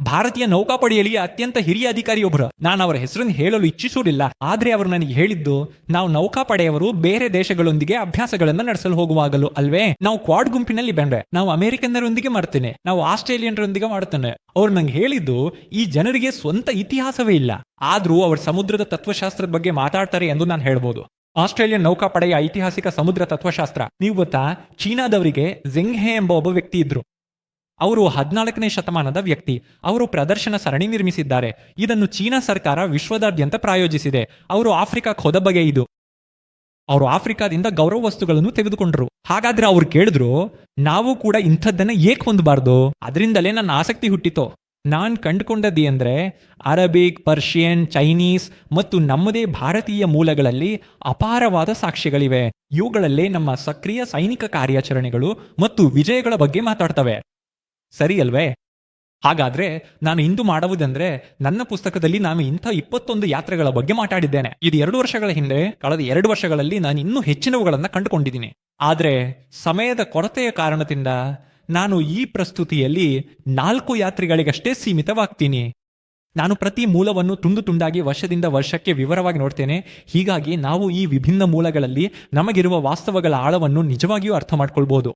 ಭಾರತೀಯ ನೌಕಾಪಡೆಯಲ್ಲಿ ಅತ್ಯಂತ ಹಿರಿಯ ಅಧಿಕಾರಿಯೊಬ್ಬರು. ನಾನು ಅವರ ಹೆಸರನ್ನು ಹೇಳಲು ಇಚ್ಛಿಸುವುದಿಲ್ಲ, ಆದ್ರೆ ಅವರು ನನಗೆ ಹೇಳಿದ್ದು, ನಾವು ನೌಕಾಪಡೆಯವರು ಬೇರೆ ದೇಶಗಳೊಂದಿಗೆ ಅಭ್ಯಾಸಗಳನ್ನು ನಡೆಸಲು ಹೋಗುವಾಗಲೂ ಅಲ್ವೇ ನಾವು ಕ್ವಾಡ್ ಗುಂಪಿನಲ್ಲಿ ಬಂದ್ರೆ, ನಾವು ಅಮೆರಿಕನ್ನರೊಂದಿಗೆ ಮಾಡ್ತೇನೆ, ನಾವು ಆಸ್ಟ್ರೇಲಿಯನ್ರೊಂದಿಗೆ ಮಾಡ್ತೇನೆ. ಅವ್ರು ನಂಗೆ ಹೇಳಿದ್ದು, ಈ ಜನರಿಗೆ ಸ್ವಂತ ಇತಿಹಾಸವೇ ಇಲ್ಲ, ಆದ್ರೂ ಅವರು ಸಮುದ್ರದ ತತ್ವಶಾಸ್ತ್ರದ ಬಗ್ಗೆ ಮಾತಾಡ್ತಾರೆ ಎಂದು ನಾನು ಹೇಳ್ಬೋದು. ಆಸ್ಟ್ರೇಲಿಯನ್ ನೌಕಾಪಡೆಯ ಐತಿಹಾಸಿಕ ಸಮುದ್ರ ತತ್ವಶಾಸ್ತ್ರ. ನೀವು ಗೊತ್ತಾ, ಚೀನಾದವರಿಗೆ ಝೆಂಗ್ ಹೆ ಎಂಬ ಒಬ್ಬ ವ್ಯಕ್ತಿ ಇದ್ರು. ಅವರು 14ನೇ ಶತಮಾನದ ವ್ಯಕ್ತಿ. ಅವರು ಪ್ರದರ್ಶನ ಸರಣಿ ನಿರ್ಮಿಸಿದ್ದಾರೆ. ಇದನ್ನು ಚೀನಾ ಸರ್ಕಾರ ವಿಶ್ವದಾದ್ಯಂತ ಪ್ರಾಯೋಜಿಸಿದೆ. ಅವರು ಆಫ್ರಿಕಾಕ್ಕೆ ಹೋದ ಬಗೆ ಇದು. ಅವರು ಆಫ್ರಿಕಾದಿಂದ ಗೌರವ ವಸ್ತುಗಳನ್ನು ತೆಗೆದುಕೊಂಡ್ರು. ಹಾಗಾದ್ರೆ ಅವ್ರು ಕೇಳಿದ್ರು, ನಾವು ಕೂಡ ಇಂಥದ್ದನ್ನ ಏಕೆ ಹೊಂದಬಾರ್ದು? ಅದರಿಂದಲೇ ನನ್ನ ಆಸಕ್ತಿ ಹುಟ್ಟಿತು. ನಾನ್ ಕಂಡುಕೊಂಡದ್ದೇ ಅಂದ್ರೆ, ಅರಬಿಕ್, ಪರ್ಷಿಯನ್, ಚೈನೀಸ್ ಮತ್ತು ನಮ್ಮದೇ ಭಾರತೀಯ ಮೂಲಗಳಲ್ಲಿ ಅಪಾರವಾದ ಸಾಕ್ಷ್ಯಗಳಿವೆ. ಇವುಗಳಲ್ಲೇ ನಮ್ಮ ಸಕ್ರಿಯ ಸೈನಿಕ ಕಾರ್ಯಾಚರಣೆಗಳು ಮತ್ತು ವಿಜಯಗಳ ಬಗ್ಗೆ ಮಾತಾಡ್ತವೆ. ಸರಿ ಅಲ್ವೇ? ಹಾಗಾದ್ರೆ ನಾನು ಇಂದು ಮಾಡುವುದಂದ್ರೆ, ನನ್ನ ಪುಸ್ತಕದಲ್ಲಿ ನಾನು ಇಂಥ 21 ಯಾತ್ರೆಗಳ ಬಗ್ಗೆ ಮಾತಾಡಿದ್ದೇನೆ. ಇದು 2 ವರ್ಷಗಳ ಹಿಂದೆ. ಕಳೆದ 2 ವರ್ಷಗಳಲ್ಲಿ ನಾನು ಇನ್ನೂ ಹೆಚ್ಚಿನವುಗಳನ್ನ ಕಂಡುಕೊಂಡಿದ್ದೀನಿ. ಆದ್ರೆ ಸಮಯದ ಕೊರತೆಯ ಕಾರಣದಿಂದ ನಾನು ಈ ಪ್ರಸ್ತುತಿಯಲ್ಲಿ 4 ಯಾತ್ರೆಗಳಿಗಷ್ಟೇ ಸೀಮಿತವಾಗ್ತೀನಿ. ನಾನು ಪ್ರತಿ ಮೂಲವನ್ನು ತುಂಡು ತುಂಡಾಗಿ ವರ್ಷದಿಂದ ವರ್ಷಕ್ಕೆ ವಿವರವಾಗಿ ನೋಡ್ತೇನೆ. ಹೀಗಾಗಿ ನಾವು ಈ ವಿಭಿನ್ನ ಮೂಲಗಳಲ್ಲಿ ನಮಗಿರುವ ವಾಸ್ತವಗಳ ಆಳವನ್ನು ನಿಜವಾಗಿಯೂ ಅರ್ಥ ಮಾಡ್ಕೊಳ್ಬಹುದು.